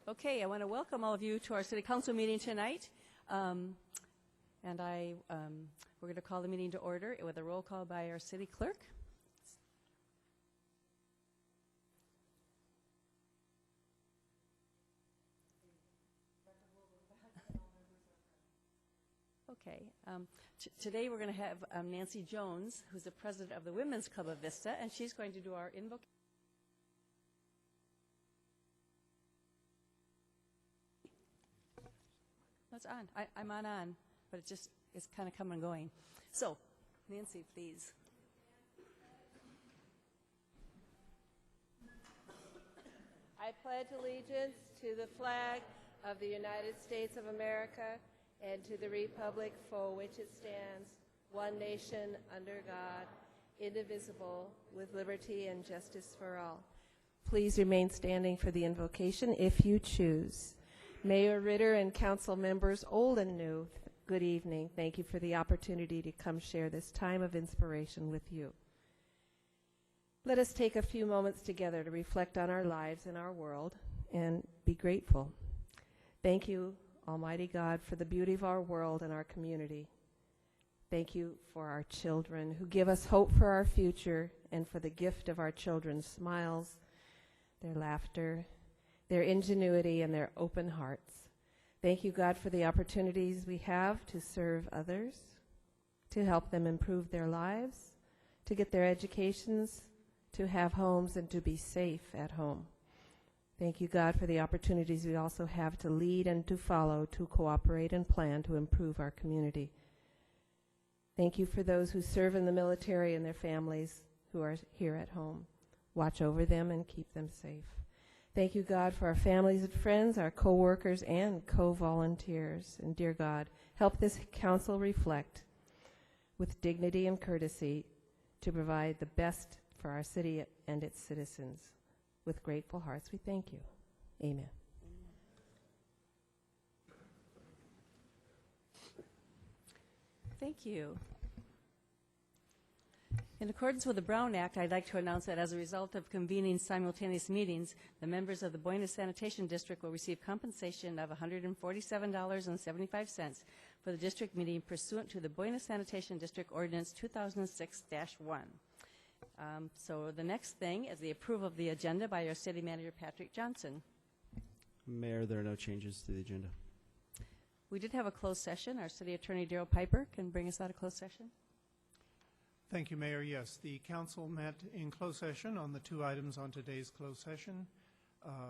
Okay, I want to welcome all of you to our City Council meeting tonight. We're going to call the meeting to order with a roll call by our City Clerk. Okay, today we're going to have Nancy Jones, who's the president of the Women's Club of Vista, and she's going to do our invocation. It's on. I'm on, but it's kind of coming and going. So, Nancy, please. I pledge allegiance to the flag of the United States of America and to the republic for which it stands, one nation under God, indivisible, with liberty and justice for all. Please remain standing for the invocation if you choose. Mayor Ritter and council members, old and new, good evening. Thank you for the opportunity to come share this time of inspiration with you. Let us take a few moments together to reflect on our lives and our world and be grateful. Thank you, Almighty God, for the beauty of our world and our community. Thank you for our children who give us hope for our future and for the gift of our children's smiles, their laughter, their ingenuity, and their open hearts. Thank you, God, for the opportunities we have to serve others, to help them improve their lives, to get their educations, to have homes, and to be safe at home. Thank you, God, for the opportunities we also have to lead and to follow, to cooperate and plan to improve our community. Thank you for those who serve in the military and their families who are here at home. Watch over them and keep them safe. Thank you, God, for our families and friends, our co-workers and co-volunteers. And dear God, help this council reflect with dignity and courtesy to provide the best for our city and its citizens. With grateful hearts, we thank you. Amen. Thank you. In accordance with the Brown Act, I'd like to announce that as a result of convening simultaneous meetings, the members of the Buena Sanitation District will receive compensation of $147.75 for the district meeting pursuant to the Buena Sanitation District Ordinance 2006-1. So the next thing is the approval of the agenda by our City Manager, Patrick Johnson. Mayor, there are no changes to the agenda. We did have a closed session. Our City Attorney, Daryl Piper, can bring us out of closed session. Thank you, Mayor. Yes, the council met in closed session on the two items on today's closed session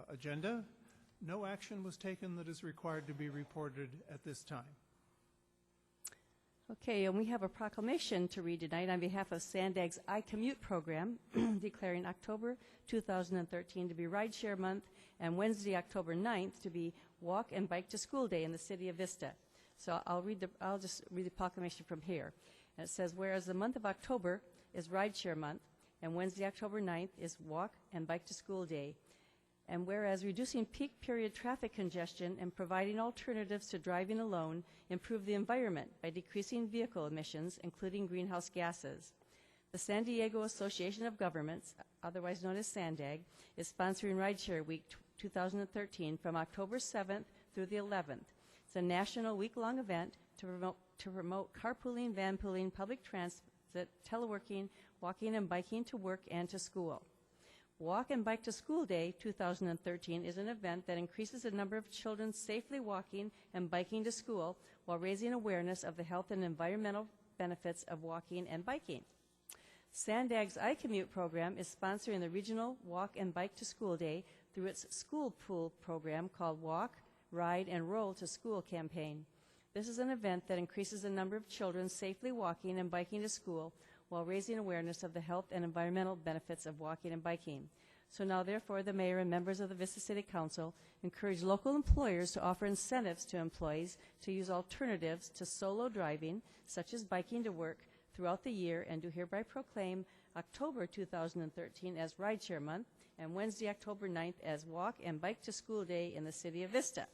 agenda. No action was taken that is required to be reported at this time. Okay, and we have a proclamation to read tonight on behalf of Sandag's iCommute program, declaring October 2013 to be Rideshare Month and Wednesday, October 9th to be Walk and Bike to School Day in the City of Vista. So I'll just read the proclamation from here. And it says, whereas the month of October is Rideshare Month and Wednesday, October 9th is Walk and Bike to School Day, and whereas reducing peak period traffic congestion and providing alternatives to driving alone improve the environment by decreasing vehicle emissions, including greenhouse gases. The San Diego Association of Governments, otherwise known as SANDAG, is sponsoring Rideshare Week 2013 from October 7th through the 11th. It's a national week-long event to promote carpooling, vanpooling, public transit, teleworking, walking and biking to work and to school. Walk and Bike to School Day 2013 is an event that increases the number of children safely walking and biking to school while raising awareness of the health and environmental benefits of walking and biking. Sandag's iCommute program is sponsoring the regional Walk and Bike to School Day through its school pool program called Walk, Ride, and Roll to School campaign. This is an event that increases the number of children safely walking and biking to school while raising awareness of the health and environmental benefits of walking and biking. So now, therefore, the mayor and members of the Vista City Council encourage local employers to offer incentives to employees to use alternatives to solo driving, such as biking to work, throughout the year, and do hereby proclaim October 2013 as Rideshare Month and Wednesday, October 9th as Walk and Bike to School Day in the City of Vista.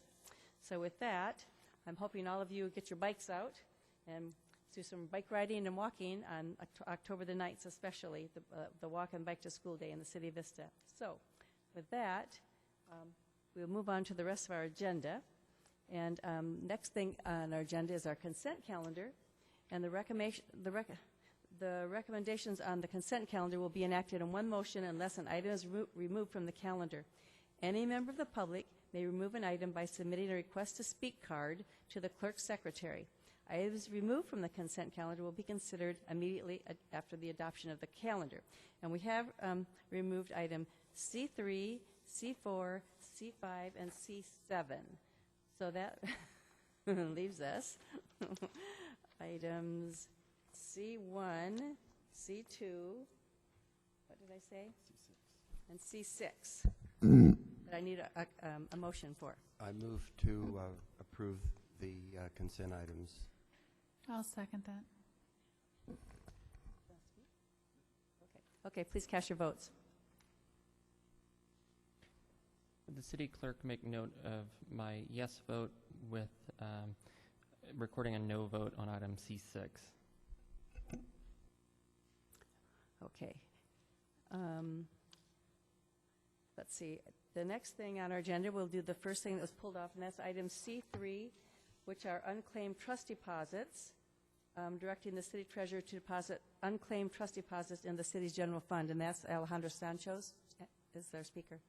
So with that, I'm hoping all of you get your bikes out and do some bike riding and walking on October the 9th, especially the Walk and Bike to School Day in the City of Vista. So with that, we'll move on to the rest of our agenda. And next thing on our agenda is our consent calendar. And the recommendations on the consent calendar will be enacted in one motion unless an item is removed from the calendar. Any member of the public may remove an item by submitting a request to speak card to the clerk's secretary. Items removed from the consent calendar will be considered immediately after the adoption of the calendar. And we have removed item C3, C4, C5, and C7. So that leaves us items C1, C2, what did I say? C6. And C6 that I need a motion for. I move to approve the consent items. I'll second that. Okay, please cast your votes. Would the city clerk make note of my yes vote with recording a no vote on item C6? Okay. Let's see. The next thing on our agenda, we'll do the first thing that was pulled off, and that's item C3, which are unclaimed trust deposits, directing the city treasurer to deposit unclaimed trust deposits in the city's general fund, and that's Alejandro Sanchez is their speaker.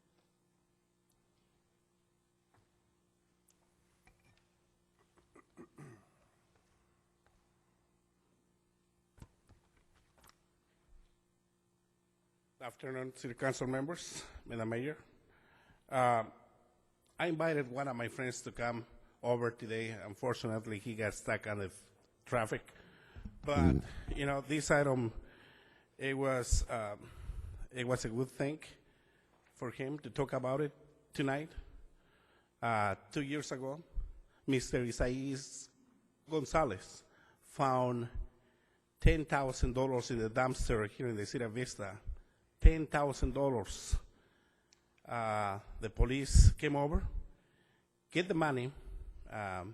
Good afternoon, City Council members, Madam Mayor. I invited one of my friends to come over today. Unfortunately, he got stuck on the traffic. But, you know, this item, it was a good thing for him to talk about it tonight. 2 years ago, Mr. Isaias Gonzalez found $10,000 in the dumpster here in the city of Vista. $10,000. The police came over, get the money, and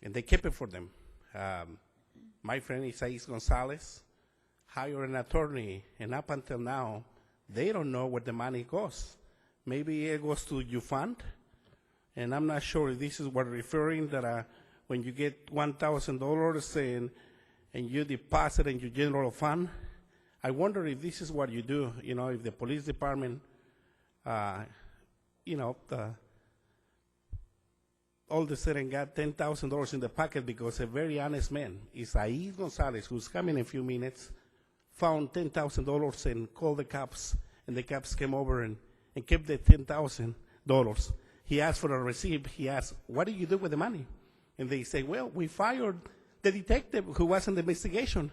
they kept it for them. My friend Isaias Gonzalez hired an attorney, and up until now, they don't know where the money goes. Maybe it goes to your fund, and I'm not sure if this is what referring that when you get $1,000 and you deposit in your general fund. I wonder if this is what you do, you know, if the police department, you know, all of a sudden got $10,000 in the pocket because a very honest man, Isaias Gonzalez, who's coming in a few minutes, found $10,000 and called the cops, and the cops came over and kept the $10,000. He asked for a receipt. He asked, what did you do with the money? And they say, well, we fired the detective who was in the investigation.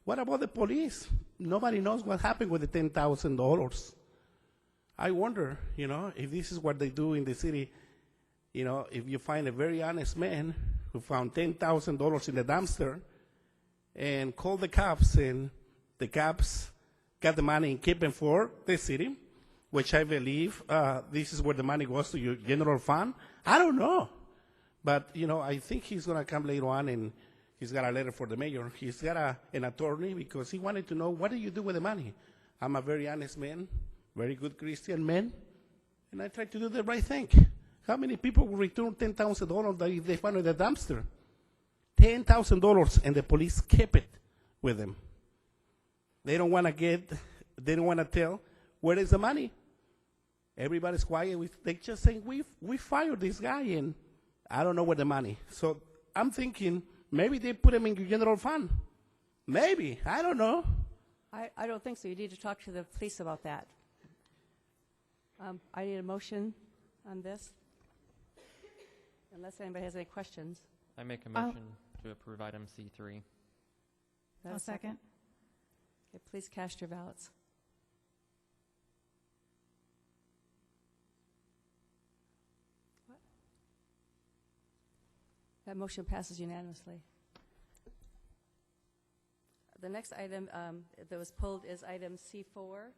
What about the police? Nobody knows what happened with the $10,000. I wonder, you know, if this is what they do in the city. You know, if you find a very honest man who found $10,000 in the dumpster and called the cops, and the cops got the money and kept it for the city, which I believe this is where the money goes to your general fund. I don't know. But, you know, I think he's going to come later on and he's got a letter for the mayor. He's got an attorney because he wanted to know, what do you do with the money? I'm a very honest man, very good Christian man, and I try to do the right thing. How many people will return $10,000 that if they found in the dumpster? $10,000, and the police kept it with them. They don't want to tell where is the money. Everybody's quiet. They just saying, we fired this guy, and I don't know where the money. So I'm thinking, maybe they put him in your general fund. Maybe. I don't know. I don't think so. You need to talk to the police about that. I need a motion on this, unless anybody has any questions. I make a motion to approve item C3. I'll second. Okay, please cast your ballots. That motion passes unanimously. The next item that was pulled is item C4.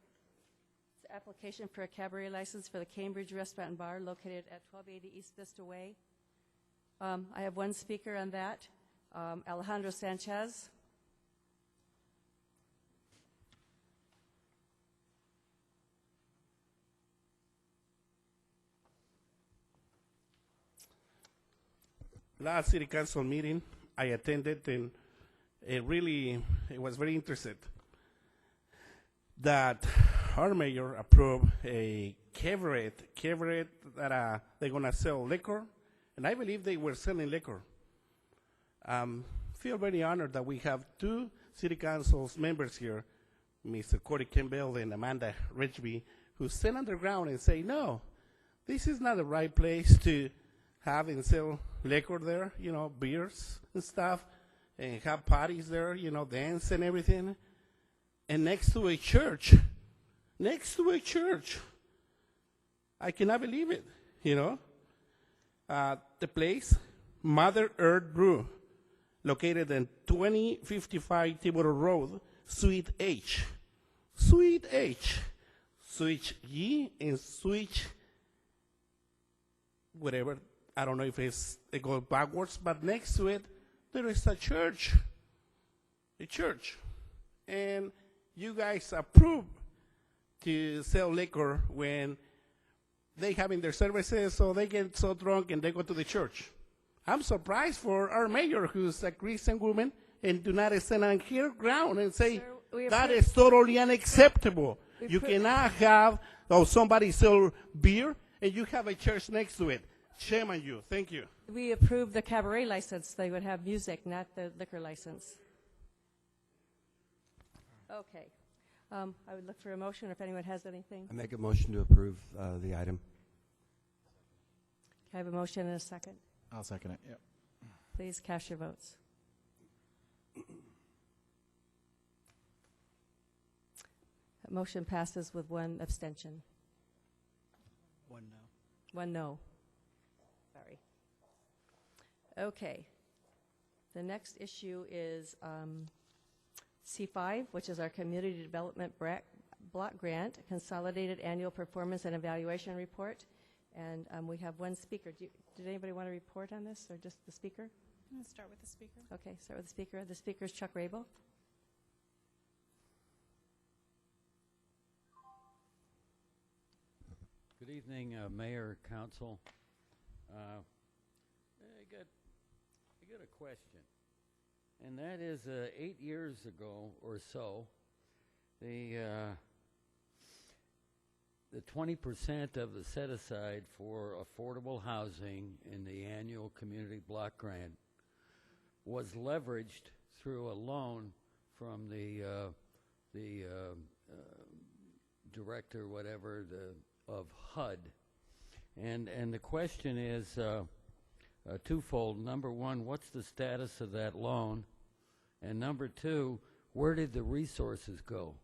It's application for a cabaret license for the Cambridge Restaurant and Bar located at 1280 East Vista Way. I have one speaker on that, Alejandro Sanchez. last city council meeting I attended, and it was very interesting that our mayor approved a cabaret that they're going to sell liquor, and I believe they were selling liquor. Feel very honored that we have two city council members here, Mr. Corey Campbell and Amanda Ridgeby, who stand underground and say, no, this is not the right place to have and sell liquor there, beers and stuff, and have parties there, dance and everything. And next to a church, I cannot believe it, the place, Mother Earth Brew, located in 2055 Thibodeau Road, Suite H. Suite H. Switch G and switch whatever. I don't know if it goes backwards, but next to it, there is a church. A church. And you guys approve to sell liquor when they having their services, so they get so drunk and they go to the church. I'm surprised for our mayor, who's a Christian woman, and do not stand on her ground and say, Sir, that is totally unacceptable. You cannot have somebody sell beer and you have a church next to it. Shame on you. Thank you. We approved the cabaret license. They would have music, not the liquor license. Okay. I would look for a motion if anyone has anything. I make a motion to approve the item. Can I have a motion and a second? I'll second it. Yep. Please cast your votes. That motion passes with one abstention. One no. One no. Sorry. Okay. The next issue is C5, which is our Community Development Block Grant, Consolidated Annual Performance and Evaluation Report. And we have one speaker. Did anybody want to report on this, or just the speaker? I'm going to start with the speaker. Okay, start with the speaker. The speaker is Chuck Rabel. Good evening, Mayor, Council. I got a question, and that is 8 years ago or so, the 20% of the set aside for affordable housing in the annual community block grant was leveraged through a loan from the director, whatever, of HUD. And the question is twofold. Number one, what's the status of that loan? And number two, where did the resources go?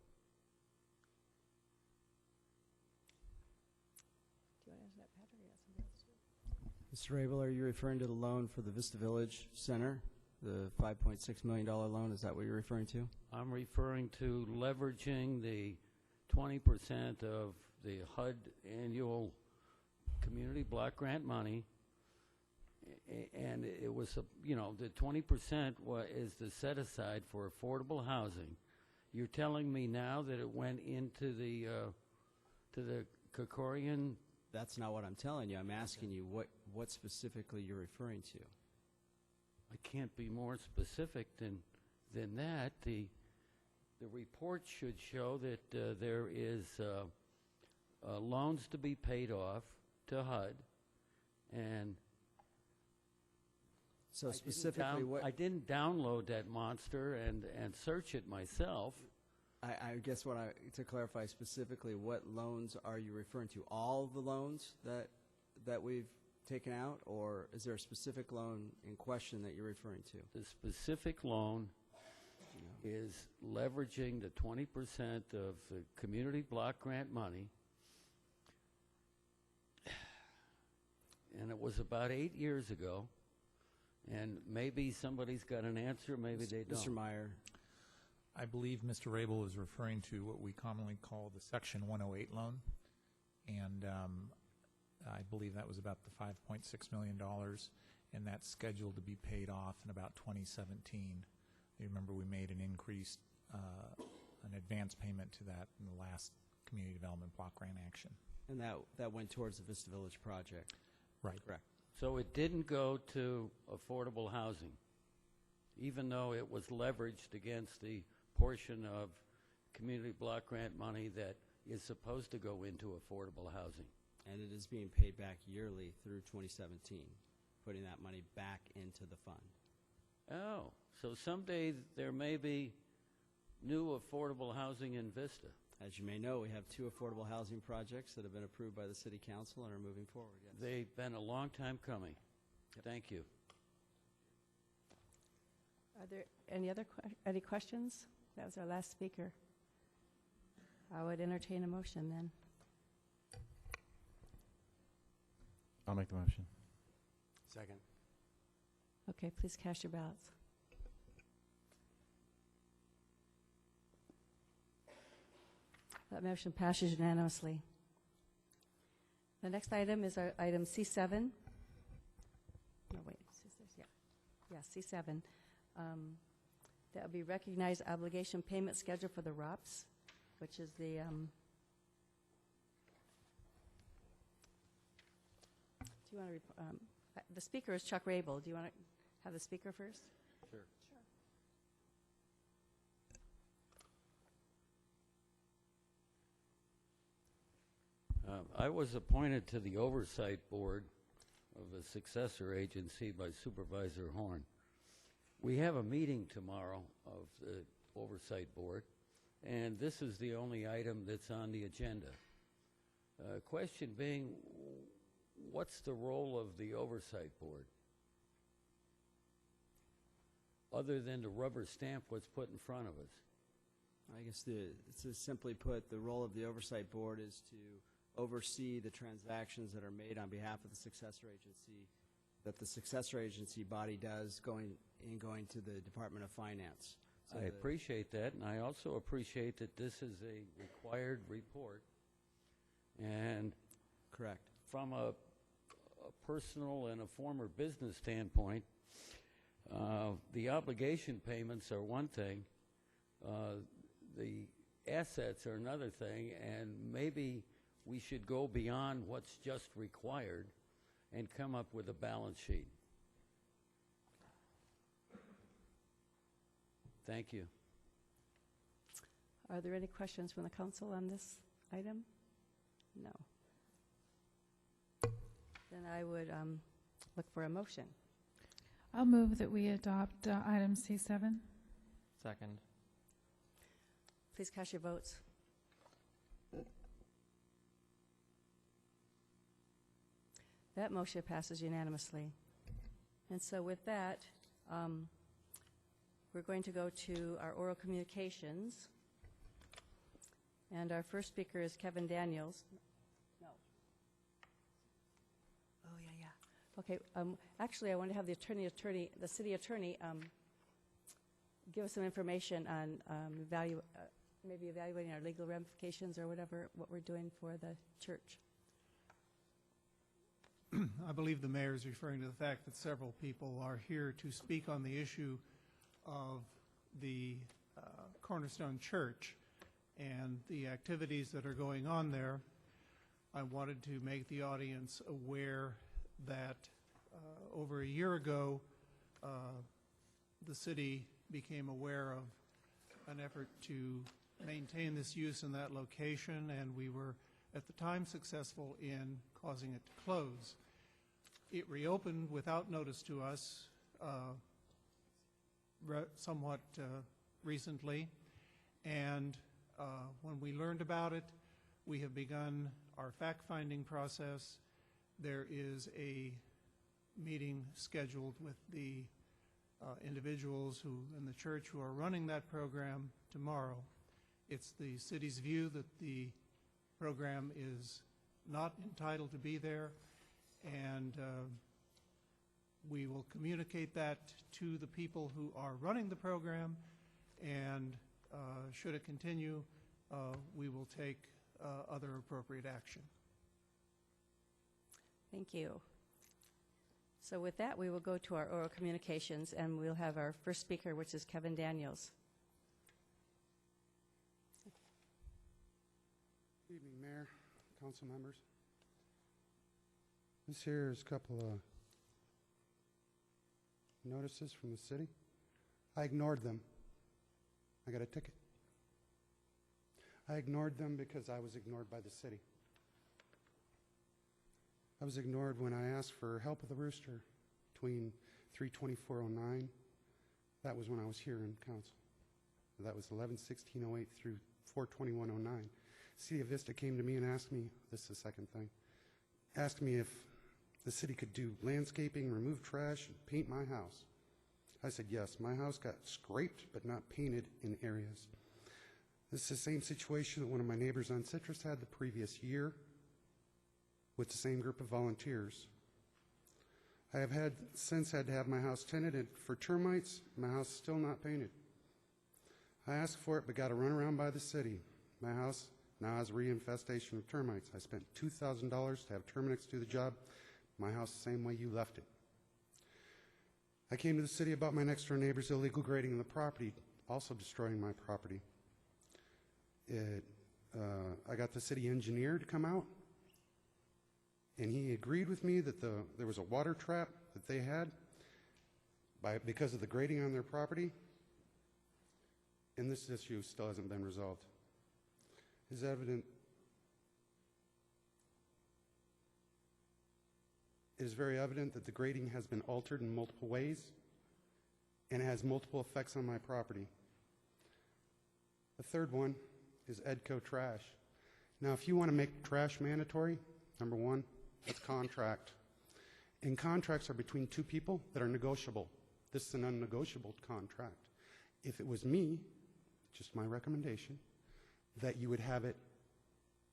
Mr. Rabel, are you referring to the loan for the Vista Village Center, the $5.6 million loan? Is that what you're referring to? I'm referring to leveraging the 20% of the HUD annual community block grant money, and it was, the 20% is the set aside for affordable housing. You're telling me now that it went into the to the Kokorian? That's not what I'm telling you. I'm asking you what specifically you're referring to. I can't be more specific than that. The report should show that there is loans to be paid off to HUD, and so specifically I didn't download that monster and search it myself. I guess to clarify specifically, what loans are you referring to? All the loans that we've taken out, or is there a specific loan in question that you're referring to? The specific loan is leveraging the 20% of the community block grant money, and it was about 8 years ago, and maybe somebody's got an answer, maybe they don't. Mr. Meyer. I believe Mr. Rabel is referring to what we commonly call the Section 108 loan, and I believe that was about the $5.6 million, and that's scheduled to be paid off in about 2017. You remember we made an increased, an advance payment to that in the last Community Development Block Grant action. And that went towards the Vista Village project. Right. Correct. So it didn't go to affordable housing, even though it was leveraged against the portion of community block grant money that is supposed to go into affordable housing. And it is being paid back yearly through 2017, putting that money back into the fund. Oh, so someday there may be new affordable housing in Vista. As you may know, we have 2 affordable housing projects that have been approved by the City Council and are moving forward. Yes. They've been a long time coming. Thank you. Are there any questions? That was our last speaker. I would entertain a motion then. I'll make the motion. Second. Okay, please cast your ballots. That motion passes unanimously. The next item is our item C7. No, wait, yeah, C7. That would be recognized obligation payment schedule for the ROPS, which is the do you want to the speaker is Chuck Rabel. Do you want to have the speaker first? Sure. I was appointed to the oversight board of a successor agency by Supervisor Horn. We have a meeting tomorrow of the oversight board, and this is the only item that's on the agenda. Question being, what's the role of the oversight board? Other than to rubber stamp what's put in front of us. I guess to simply put, the role of the oversight board is to oversee the transactions that are made on behalf of the successor agency, that the successor agency body does going to the Department of Finance. So I appreciate that, and I also appreciate that this is a required report. And correct. From a personal and a former business standpoint, the obligation payments are one thing, the assets are another thing, and maybe we should go beyond what's just required and come up with a balance sheet. Thank you. Are there any questions from the council on this item? No. Then I would look for a motion. I'll move that we adopt item C7. Second. Please cast your votes. That motion passes unanimously. And so with that, we're going to go to our oral communications. And our first speaker is Kevin Daniels. No. Oh, yeah. Okay, actually, I want to have the city attorney, give us some information on maybe evaluating our legal ramifications or whatever, what we're doing for the church. I believe the mayor is referring to the fact that several people are here to speak on the issue of the Cornerstone Church and the activities that are going on there. I wanted to make the audience aware that over a year ago, the city became aware of an effort to maintain this use in that location, and we were at the time successful in causing it to close. It reopened without notice to us somewhat recently, and when we learned about it, we have begun our fact-finding process. There is a meeting scheduled with the individuals in the church who are running that program tomorrow. It's the city's view that the program is not entitled to be there, and we will communicate that to the people who are running the program, and should it continue, we will take other appropriate action. Thank you. So with that, we will go to our oral communications, and we'll have our first speaker, which is Kevin Daniels. Good evening, Mayor, council members. This here is a couple of notices from the city. I ignored them. I got a ticket. I ignored them because I was ignored by the city. I was ignored when I asked for help with the rooster between 3/24/09. That was when I was here in council. That was 11/16/08 through 4/21/09. City of Vista came to me and asked me, this is the second thing, asked me if the city could do landscaping, remove trash, and paint my house. I said yes. My house got scraped but not painted in areas. This is the same situation that one of my neighbors on Citrus had the previous year with the same group of volunteers. I have since had to have my house tenanted for termites. My house is still not painted. I asked for it but got a runaround by the city. My house now has a reinfestation of termites. I spent $2,000 to have Terminix do the job. My house the same way you left it. I came to the city about my next door neighbor's illegal grading of the property, also destroying my property. I got the city engineer to come out, and he agreed with me that there was a water trap that they had because of the grading on their property, and this issue still hasn't been resolved. It is very evident that the grading has been altered in multiple ways and it has multiple effects on my property. The third one is EDCO trash. Now, if you want to make trash mandatory, number one, it's contract. And contracts are between two people that are negotiable. This is an unnegotiable contract. If it was me, just my recommendation, that you would have it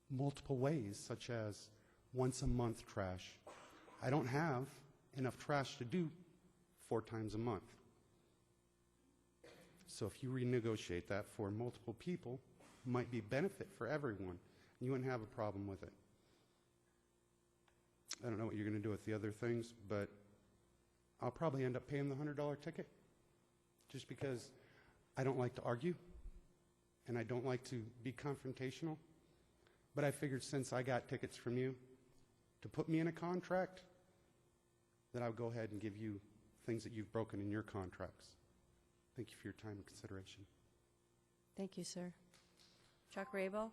multiple ways, such as once a month trash. I don't have enough trash to do 4 times a month. So if you renegotiate that for multiple people, it might be a benefit for everyone. You wouldn't have a problem with it. I don't know what you're going to do with the other things, but I'll probably end up paying the $100 ticket just because I don't like to argue and I don't like to be confrontational. But I figured since I got tickets from you to put me in a contract, that I would go ahead and give you things that you've broken in your contracts. Thank you for your time and consideration. Thank you, sir. Chuck Rabel?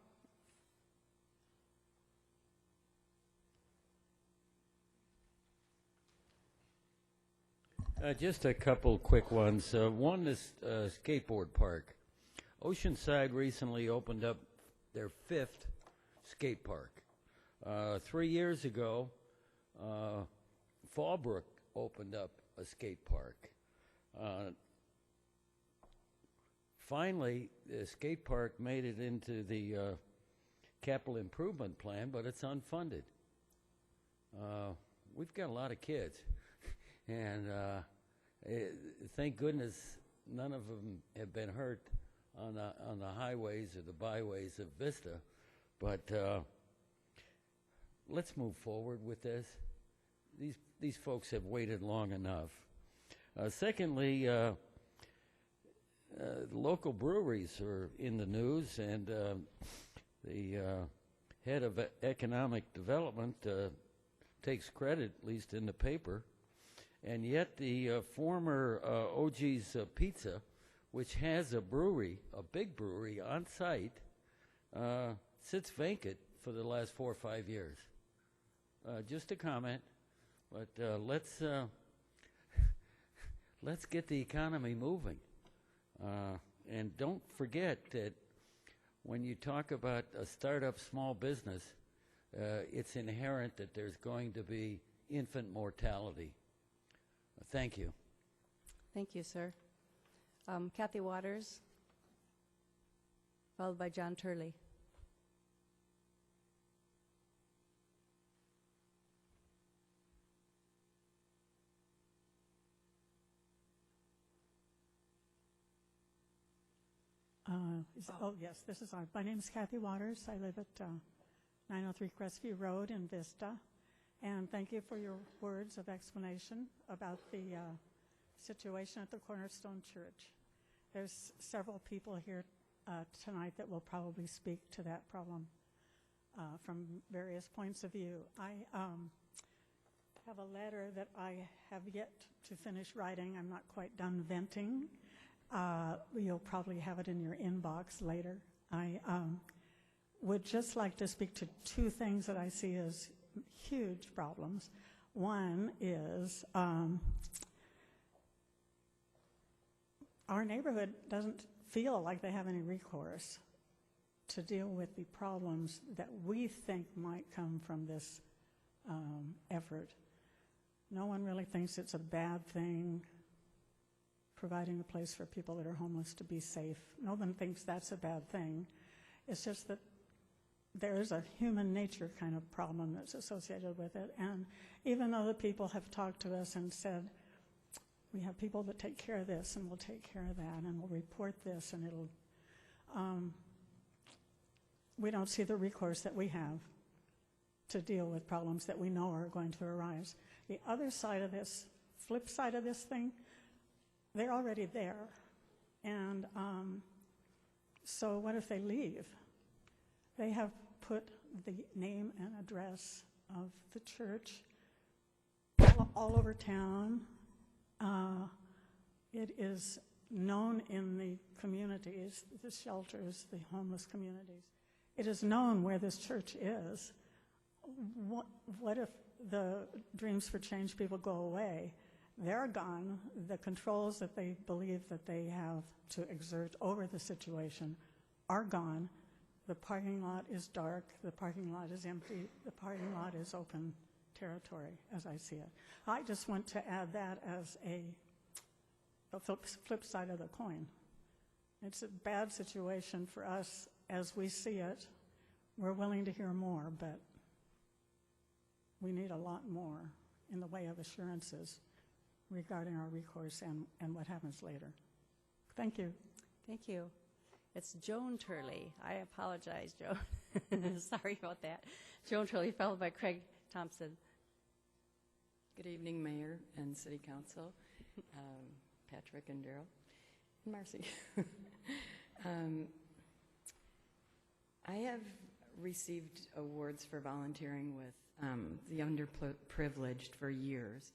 Just a couple quick ones. One is skateboard park. Oceanside recently opened up their 5th skate park. 3 years ago, Fallbrook opened up a skate park. Finally, the skate park made it into the capital improvement plan, but it's unfunded. We've got a lot of kids, and thank goodness none of them have been hurt on the highways or the byways of Vista. But let's move forward with this. These folks have waited long enough. Secondly, local breweries are in the news, and the head of economic development takes credit, at least in the paper, and yet the former OG's Pizza, which has a brewery, a big brewery on site, sits vacant for the last 4 or 5 years. Just a comment, but let's get the economy moving. And don't forget that when you talk about a startup small business, it's inherent that there's going to be infant mortality. Thank you. Thank you, sir. Kathy Waters, followed by John Turley. Yes, this is on. My name is Kathy Waters. I live at 903 Crestview Road in Vista. And thank you for your words of explanation about the situation at the Cornerstone Church. There's several people here tonight that will probably speak to that problem from various points of view. I have a letter that I have yet to finish writing. I'm not quite done venting. You'll probably have it in your inbox later. I would just like to speak to two things that I see as huge problems. One is our neighborhood doesn't feel like they have any recourse to deal with the problems that we think might come from this effort. No one really thinks it's a bad thing providing a place for people that are homeless to be safe. No one thinks that's a bad thing. It's just that there is a human nature kind of problem that's associated with it. And even other people have talked to us and said, we have people that take care of this and will take care of that and will report this, and it'll, we don't see the recourse that we have to deal with problems that we know are going to arise. The other side of this, flip side of this thing, they're already there. And so what if they leave? They have put the name and address of the church all over town. It is known in the communities, the shelters, the homeless communities. It is known where this church is. What if the Dreams for Change people go away? They're gone. The controls that they believe that they have to exert over the situation are gone. The parking lot is dark. The parking lot is empty. The parking lot is open territory, as I see it. I just want to add that as a flip side of the coin. It's a bad situation for us as we see it. We're willing to hear more, but we need a lot more in the way of assurances regarding our recourse and what happens later. Thank you. Thank you. It's Joan Turley. I apologize, Joan. Sorry about that. Joan Turley, followed by Craig Thompson. Good evening, Mayor and City Council, Patrick and Daryl, and Marcy. I have received awards for volunteering with the underprivileged for years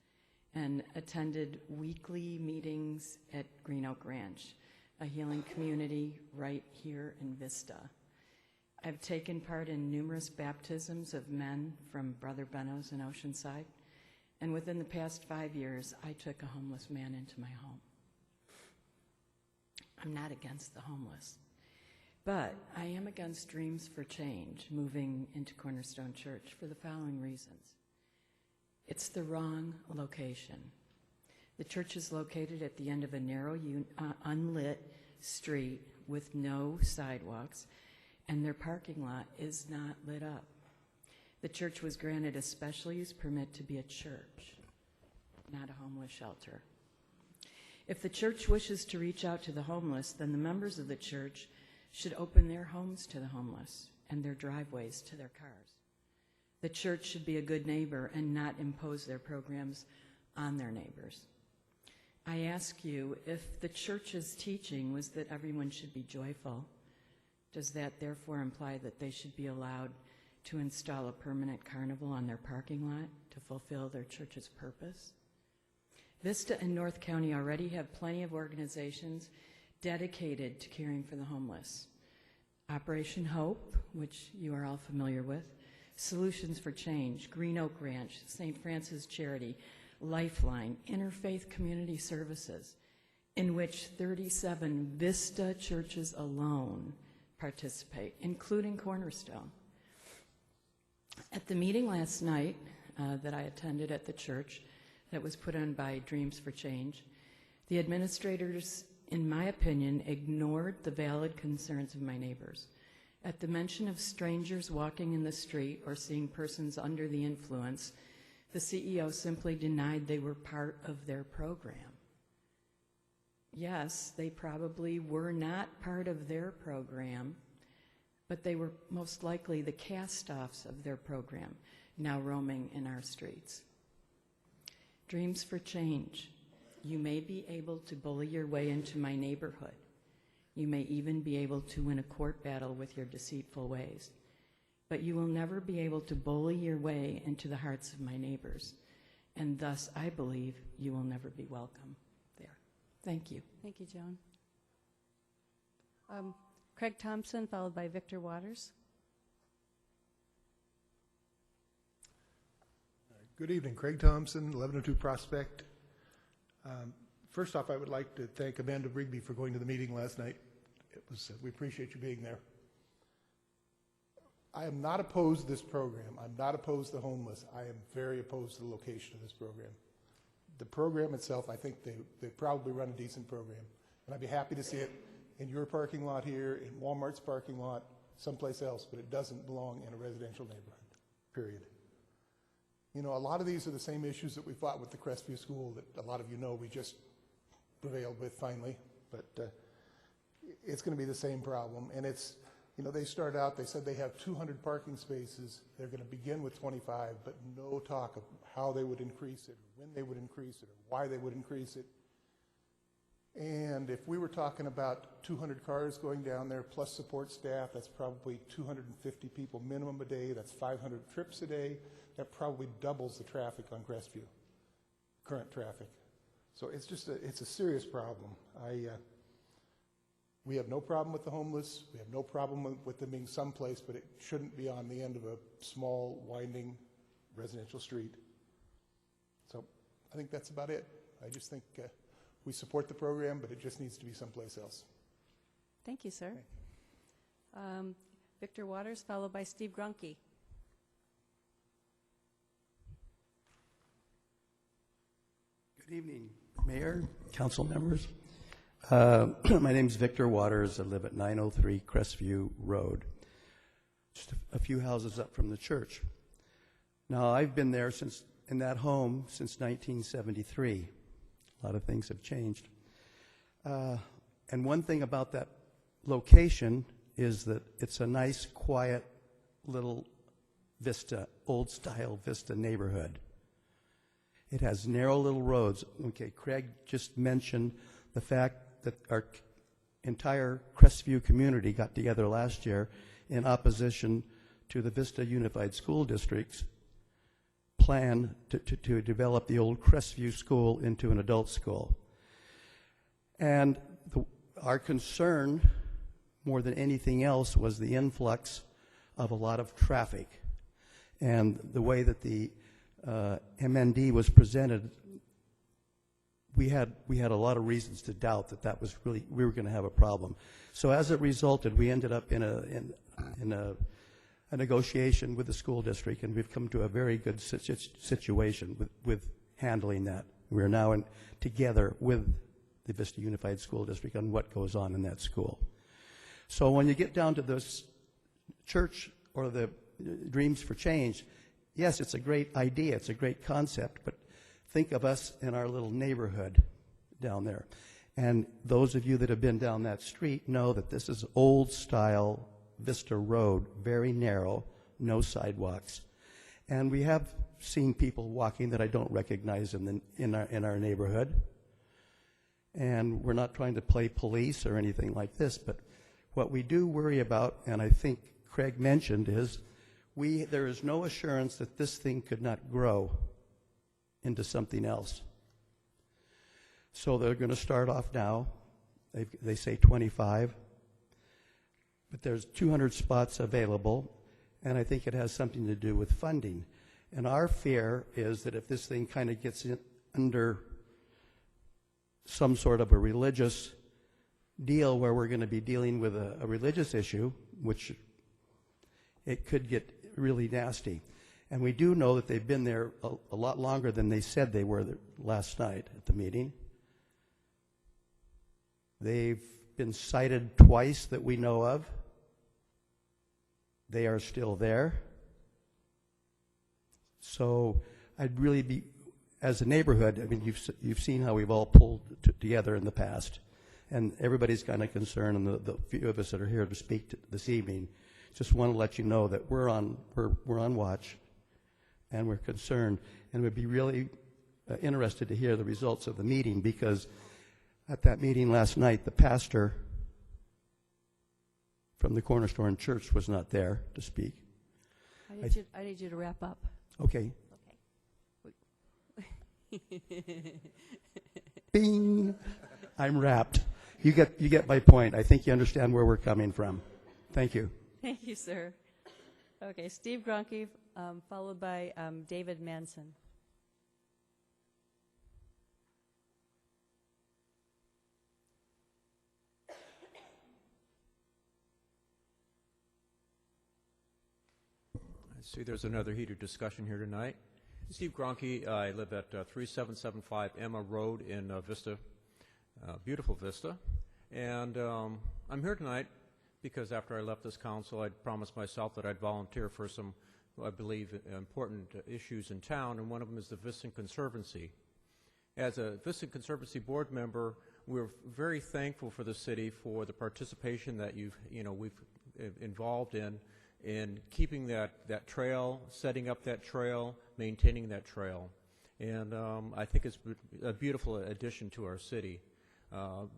and attended weekly meetings at Green Oak Ranch, a healing community right here in Vista. I've taken part in numerous baptisms of men from Brother Benno's in Oceanside, and within the past 5 years, I took a homeless man into my home. I'm not against the homeless, but I am against Dreams for Change moving into Cornerstone Church for the following reasons. It's the wrong location. The church is located at the end of a narrow, unlit street with no sidewalks, and their parking lot is not lit up. The church was granted a special use permit to be a church, not a homeless shelter. If the church wishes to reach out to the homeless, then the members of the church should open their homes to the homeless and their driveways to their cars. The church should be a good neighbor and not impose their programs on their neighbors. I ask you, if the church's teaching was that everyone should be joyful, does that therefore imply that they should be allowed to install a permanent carnival on their parking lot to fulfill their church's purpose? Vista and North County already have plenty of organizations dedicated to caring for the homeless. Operation Hope, which you are all familiar with, Solutions for Change, Green Oak Ranch, St. Francis Charity, Lifeline, Interfaith Community Services, in which 37 Vista churches alone participate, including Cornerstone. At the meeting last night that I attended at the church that was put on by Dreams for Change, the administrators, in my opinion, ignored the valid concerns of my neighbors. At the mention of strangers walking in the street or seeing persons under the influence, the CEO simply denied they were part of their program. Yes, they probably were not part of their program, but they were most likely the cast-offs of their program, now roaming in our streets. Dreams for Change. You may be able to bully your way into my neighborhood. You may even be able to win a court battle with your deceitful ways. But you will never be able to bully your way into the hearts of my neighbors. and thus I believe you will never be welcome there. Thank you. Thank you, Joan. Craig Thompson, followed by Victor Waters. Good evening. Craig Thompson, 1102 Prospect. First off, I would like to thank Amanda Rigby for going to the meeting last night. We appreciate you being there. I am not opposed to this program. I'm not opposed to the homeless. I am very opposed to the location of this program. The program itself, I think they probably run a decent program. And I'd be happy to see it in your parking lot here, in Walmart's parking lot, someplace else, but it doesn't belong in a residential neighborhood, period. You know, a lot of these are the same issues that we fought with the Crestview School that a lot of you know we just prevailed with finally, but it's going to be the same problem. And it's, you know, they start out, they said they have 200 parking spaces. They're going to begin with 25, but no talk of how they would increase it, or when they would increase it, or why they would increase it. And if we were talking about 200 cars going down there plus support staff, that's probably 250 people minimum a day. That's 500 trips a day. That probably doubles the traffic on Crestview, current traffic. So it's just it's a serious problem. We have no problem with the homeless. We have no problem with them being someplace, but it shouldn't be on the end of a small, winding residential street. So I think that's about it. I just think we support the program, but it just needs to be someplace else. Thank you, sir. Victor Waters, followed by Steve Grunke. Good evening, Mayor, council members. My name is Victor Waters. I live at 903 Crestview Road, just a few houses up from the church. Now, I've been there in that home since 1973. A lot of things have changed. And one thing about that location is that it's a nice, quiet little vista, old-style vista neighborhood. It has narrow little roads. Okay, Craig just mentioned the fact that our entire Crestview community got together last year in opposition to the Vista Unified School District's plan to develop the old Crestview School into an adult school. And our concern, more than anything else, was the influx of a lot of traffic. And the way that the MND was presented, we had a lot of reasons to doubt that was really, we were going to have a problem. So as it resulted, we ended up in a negotiation with the school district, and we've come to a very good situation with handling that. We're now together with the Vista Unified School District on what goes on in that school. So when you get down to this church or the Dreams for Change, yes, it's a great idea, it's a great concept, but think of us in our little neighborhood down there. And those of you that have been down that street know that this is old-style Vista Road, very narrow, no sidewalks. And we have seen people walking that I don't recognize in our neighborhood. And we're not trying to play police or anything like this, but what we do worry about, and I think Craig mentioned, is there is no assurance that this thing could not grow into something else. So they're going to start off now. They say 25. But there's 200 spots available, and I think it has something to do with funding. And our fear is that if this thing kind of gets under some sort of a religious deal where we're going to be dealing with a religious issue, which it could get really nasty. And we do know that they've been there a lot longer than they said they were last night at the meeting. They've been cited twice that we know of. They are still there. So I'd really be, as a neighborhood, I mean, you've seen how we've all pulled together in the past, and everybody's kind of concerned, and the few of us that are here to speak this evening just want to let you know that we're on watch, and we're concerned, and we'd be really interested to hear the results of the meeting, because at that meeting last night, the pastor from the Cornerstone Church was not there to speak. I need you to wrap up. Okay. Bing! I'm wrapped. You get my point. I think you understand where we're coming from. Thank you. Thank you, sir. Okay, Steve Gronke, followed by David Manson. I see there's another heated discussion here tonight. Steve Gronke, I live at 3775 Emma Road in Vista, beautiful Vista. And I'm here tonight because after I left this council, I'd promised myself that I'd volunteer for some, I believe, important issues in town, and one of them is the Vista Conservancy. As a Vista Conservancy board member, we're very thankful for the city for the participation that we've involved in keeping that trail, setting up that trail, maintaining that trail. And I think it's a beautiful addition to our city.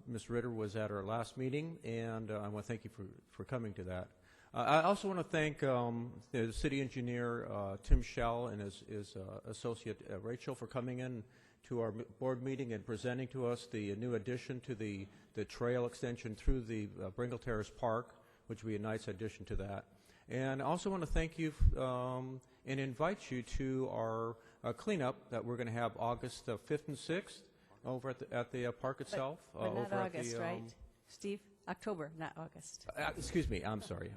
Ms. Ritter was at our last meeting, and I want to thank you for coming to that. I also want to thank the city engineer, Tim Schell, and his associate, Rachel, for coming in to our board meeting and presenting to us the new addition to the trail extension through the Bringle Terrace Park, which will be a nice addition to that. And I also want to thank you and invite you to our cleanup that we're going to have August 5th and 6th over at the park itself. But not August, right? Steve? October, not August. Excuse me, I'm sorry.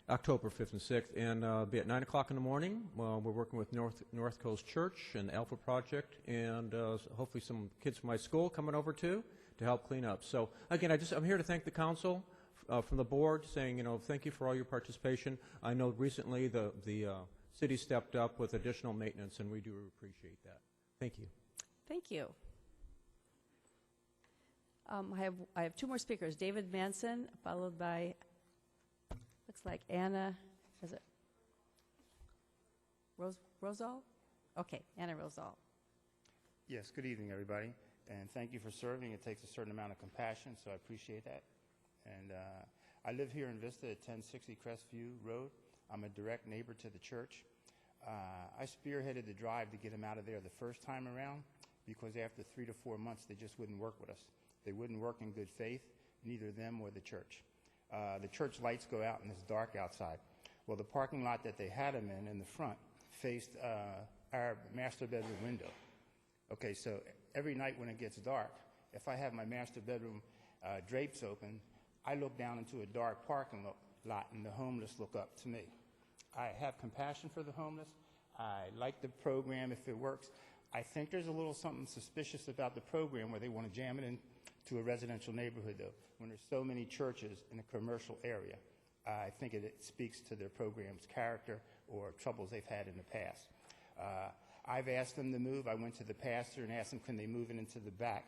October 5th and 6th, and be at 9 o'clock in the morning. We're working with North Coast Church and the Alpha Project, and hopefully some kids from my school coming over too to help clean up. So again, I'm here to thank the council from the board, saying thank you for all your participation. I know recently the city stepped up with additional maintenance, and we do appreciate that. Thank you. Thank you. I have two more speakers. David Manson, followed by, looks like Anna, is it Rosal? Okay, Anna Rosal. Yes, good evening, everybody, and thank you for serving. It takes a certain amount of compassion, so I appreciate that. And I live here in Vista at 1060 Crestview Road. I'm a direct neighbor to the church. I spearheaded the drive to get them out of there the first time around because after 3 to 4 months, they just wouldn't work with us. They wouldn't work in good faith, neither them or the church. The church lights go out and it's dark outside. Well, the parking lot that they had them in the front faced our master bedroom window. Okay, so every night when it gets dark, if I have my master bedroom drapes open, I look down into a dark parking lot and the homeless look up to me. I have compassion for the homeless. I like the program if it works. I think there's a little something suspicious about the program where they want to jam it into a residential neighborhood, though, when there's so many churches in a commercial area. I think it speaks to their program's character or troubles they've had in the past. I've asked them to move. I went to the pastor and asked them, can they move it into the back?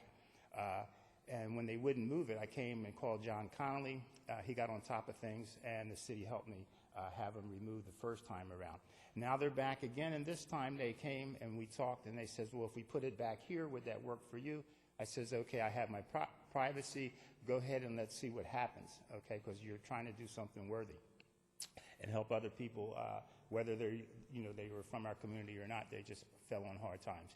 And when they wouldn't move it, I came and called John Connolly. He got on top of things, and the city helped me have them removed the first time around. Now they're back again, and this time they came and we talked, and they said, well, if we put it back here, would that work for you? I says, okay, I have my privacy. Go ahead and let's see what happens, okay, because you're trying to do something worthy and help other people, whether they're, they were from our community or not. They just fell on hard times.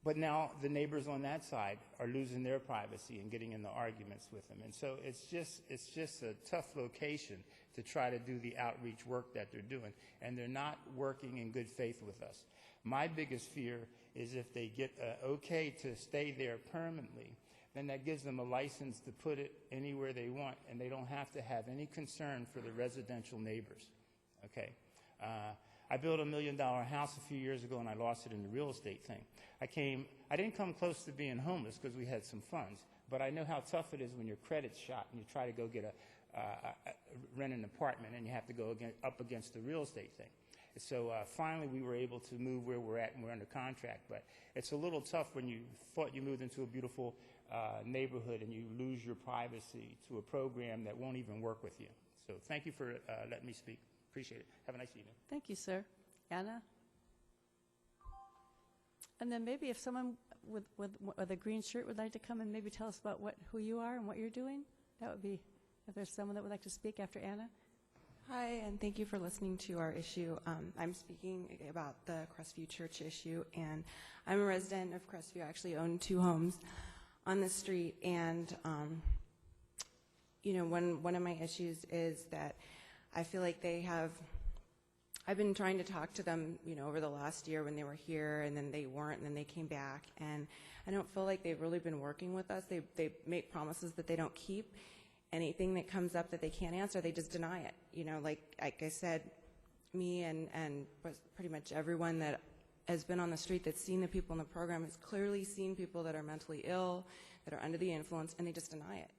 But now the neighbors on that side are losing their privacy and getting into arguments with them. And so it's just a tough location to try to do the outreach work that they're doing. And they're not working in good faith with us. My biggest fear is if they get okay to stay there permanently, then that gives them a license to put it anywhere they want, and they don't have to have any concern for the residential neighbors. Okay? I built $1 million house a few years ago, and I lost it in the real estate thing. I didn't come close to being homeless because we had some funds, but I know how tough it is when your credit's shot and you try to go get rent an apartment, and you have to go up against the real estate thing. So finally, we were able to move where we're at, and we're under contract. But it's a little tough when you thought you moved into a beautiful neighborhood and you lose your privacy to a program that won't even work with you. So thank you for letting me speak. Appreciate it. Have a nice evening. Thank you, sir. Anna? And then maybe if someone with a green shirt would like to come and maybe tell us about who you are and what you're doing, that would be, if there's someone that would like to speak after Anna. Hi, and thank you for listening to our issue. I'm speaking about the Crestview Church issue, and I'm a resident of Crestview. I actually own 2 homes on the street, and one of my issues is that I feel like I've been trying to talk to them, over the last year when they were here, and then they weren't, and then they came back, and I don't feel like they've really been working with us. They make promises that they don't keep. Anything that comes up that they can't answer, they just deny it. Like I said, me and pretty much everyone that has been on the street that's seen the people in the program has clearly seen people that are mentally ill, that are under the influence, and they just deny it.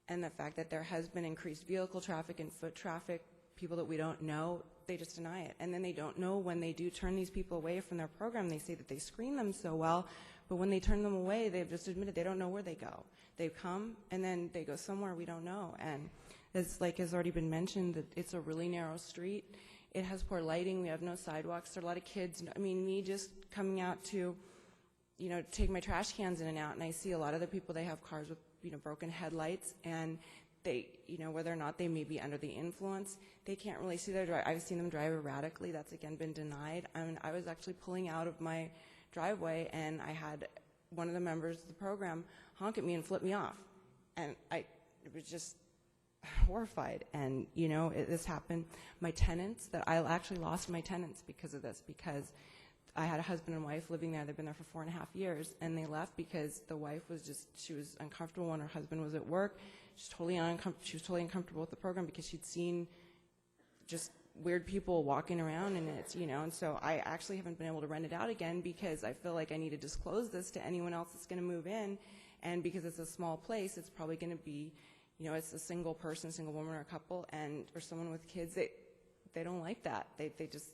And the fact that there has been increased vehicle traffic and foot traffic, people that we don't know, they just deny it. And then they don't know when they do turn these people away from their program. They say that they screen them so well, but when they turn them away, they've just admitted they don't know where they go. They come, and then they go somewhere we don't know. And it's like has already been mentioned, that it's a really narrow street. It has poor lighting. We have no sidewalks. There are a lot of kids. I mean, me just coming out to, take my trash cans in and out, and I see a lot of the people, they have cars with, broken headlights, and they, whether or not they may be under the influence, they can't really see their drive. I've seen them drive erratically. That's, again, been denied. I mean, I was actually pulling out of my driveway, and I had one of the members of the program honk at me and flip me off. And it was just horrified. And, this happened. My tenants, that I actually lost my tenants because of this, because I had a husband and wife living there. They've been there for 4.5 years, and they left because the wife was she was uncomfortable when her husband was at work. She was totally uncomfortable with the program because she'd seen just weird people walking around, and it's, and so I actually haven't been able to rent it out again because I feel like I need to disclose this to anyone else that's going to move in, and because it's a small place, it's probably going to be, it's a single person, a single woman or a couple, or someone with kids. They don't like that. They just,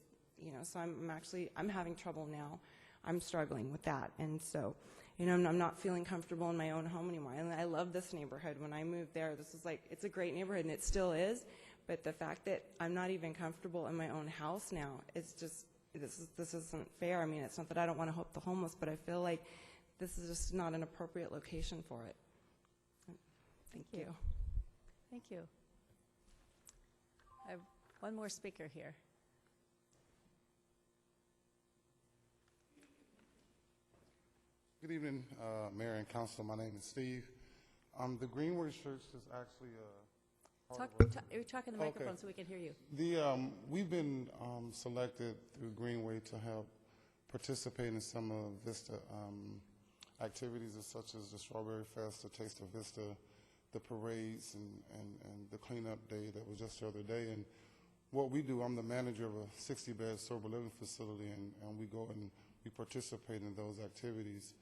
so I'm having trouble now. I'm struggling with that, and so, I'm not feeling comfortable in my own home anymore. And I love this neighborhood. When I moved there, this is it's a great neighborhood, and it still is. But the fact that I'm not even comfortable in my own house now, it's just, this isn't fair. I mean, it's not that I don't want to help the homeless, but I feel like this is just not an appropriate location for it. Thank you. Thank you. I have one more speaker here. Good evening, Mayor and Council. My name is Steve. The Greenway Church is actually You're talking to the microphone so we can hear you. We've been selected through Greenway to help participate in some of Vista activities such as the Strawberry Fest, the Taste of Vista, the parades, and the cleanup day that was just the other day. And what we do, I'm the manager of a 60-bed sober living facility, and we go and we participate in those activities.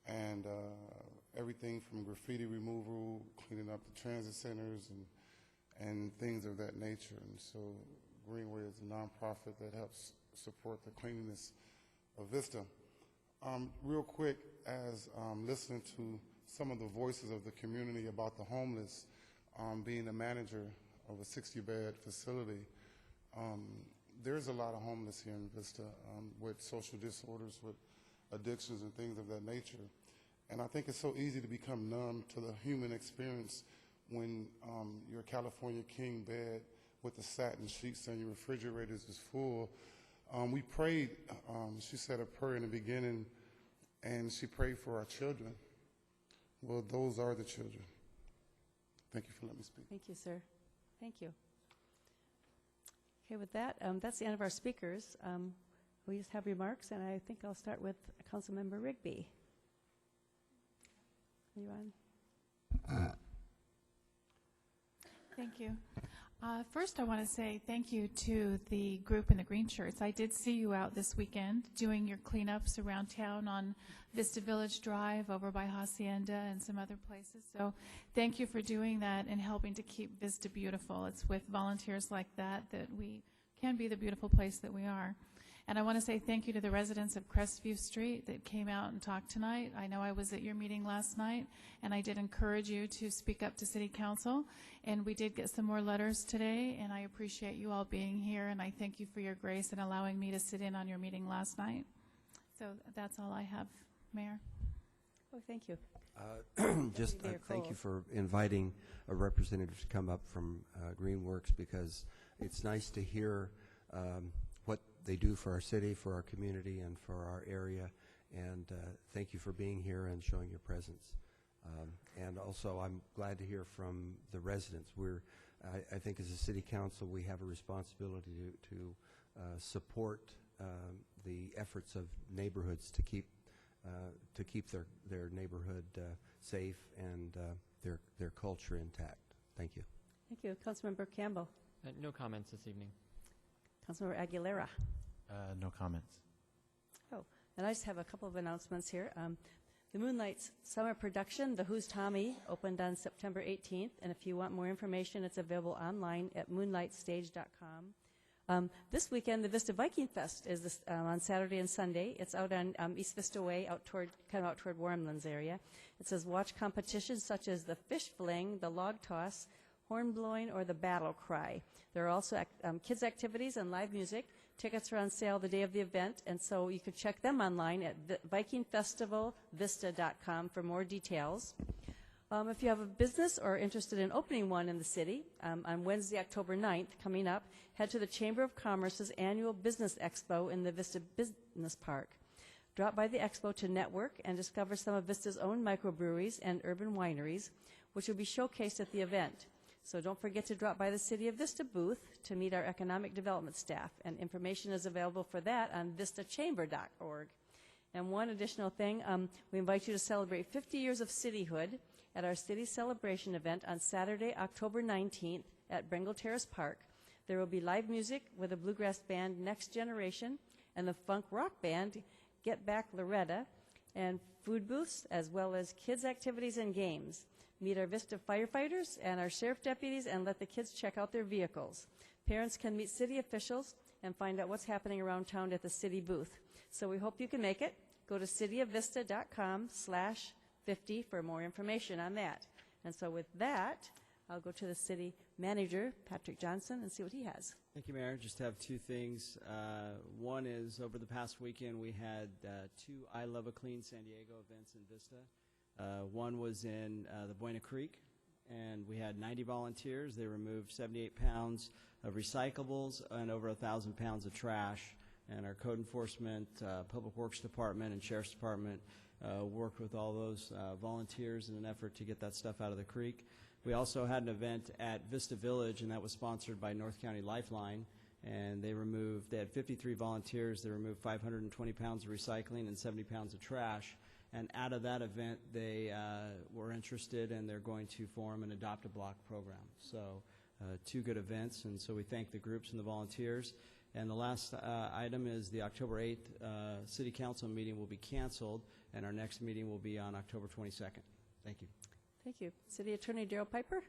And everything from graffiti removal, cleaning up the transit centers, and things of that nature. And so Greenway is a nonprofit that helps support the cleanliness of Vista. Real quick, as listening to some of the voices of the community about the homeless, being a manager of a 60-bed facility, there's a lot of homeless here in Vista with social disorders, with addictions and things of that nature. And I think it's so easy to become numb to the human experience when your California King bed with the satin sheets and your refrigerators is full. We prayed, she said a prayer in the beginning, and she prayed for our children. Well, those are the children. Thank you for letting me speak. Thank you, sir. Thank you. Okay, with that, that's the end of our speakers. We just have remarks, and I think I'll start with Councilmember Rigby. Are you on? Thank you. First, I want to say thank you to the group in the green shirts. I did see you out this weekend doing your cleanups around town on Vista Village Drive, over by Hacienda, and some other places. So thank you for doing that and helping to keep Vista beautiful. It's with volunteers like that that we can be the beautiful place that we are. And I want to say thank you to the residents of Crestview Street that came out and talked tonight. I know I was at your meeting last night, and I did encourage you to speak up to City Council. And we did get some more letters today, and I appreciate you all being here, and I thank you for your grace and allowing me to sit in on your meeting last night. So that's all I have, Mayor. Oh, thank you. Just thank you for inviting a representative to come up from Greenworks, because it's nice to hear what they do for our city, for our community, and for our area. And thank you for being here and showing your presence. And also, I'm glad to hear from the residents. I think as a city council, we have a responsibility to support the efforts of neighborhoods to keep their neighborhood safe and their culture intact. Thank you. Thank you. Councilmember Campbell. No comments this evening. Councilmember Aguilera. No comments. Oh, and I just have a couple of announcements here. The Moonlights Summer Production, The Who's Tommy, opened on September 18th, and if you want more information, it's available online at moonlightstage.com. This weekend, the Vista Viking Fest is on Saturday and Sunday. It's out on East Vista Way, out toward Warmlands area. It says watch competitions such as the fish fling, the log toss, horn blowing, or the battle cry. There are also kids activities and live music. Tickets are on sale the day of the event, and so you can check them online at vikingfestivalvista.com for more details. If you have a business or interested in opening one in the city, on Wednesday, October 9th, coming up, head to the Chamber of Commerce's annual Business Expo in the Vista Business Park. Drop by the expo to network and discover some of Vista's own microbreweries and urban wineries, which will be showcased at the event. So don't forget to drop by the City of Vista booth to meet our economic development staff, and information is available for that on vistachamber.org. And one additional thing, we invite you to celebrate 50 years of cityhood at our City Celebration event on Saturday, October 19th at Brengle Terrace Park. There will be live music with the bluegrass band Next Generation and the funk rock band Get Back Loretta, and food booths as well as kids' activities and games. Meet our Vista firefighters and our sheriff deputies and let the kids check out their vehicles. Parents can meet city officials and find out what's happening around town at the city booth. So we hope you can make it. Go to cityofvista.com/50 for more information on that. And so with that, I'll go to the city manager, Patrick Johnson, and see what he has. Thank you, Mayor. Just have two things. One is over the past weekend we had two I Love a Clean San Diego events in Vista. One was in the Buena Creek, and we had 90 volunteers. They removed 78 pounds of recyclables and over 1,000 pounds of trash. And our code enforcement, public works department, and sheriff's department worked with all those volunteers in an effort to get that stuff out of the creek. We also had an event at Vista Village, and that was sponsored by North County Lifeline. And they had 53 volunteers. They removed 520 pounds of recycling and 70 pounds of trash. And out of that event, they were interested, and they're going to form an Adopt-A-Block program. So two good events, and so we thank the groups and the volunteers. And the last item is the October 8th City Council meeting will be canceled, and our next meeting will be on October 22nd. Thank you. Thank you. City Attorney Darrell Piper.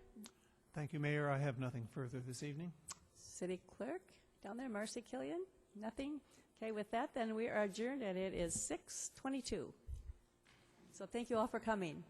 Thank you, Mayor. I have nothing further this evening. City Clerk down there, Marcy Killian. Nothing. Okay, with that, then we are adjourned, and it is 6:22. So thank you all for coming.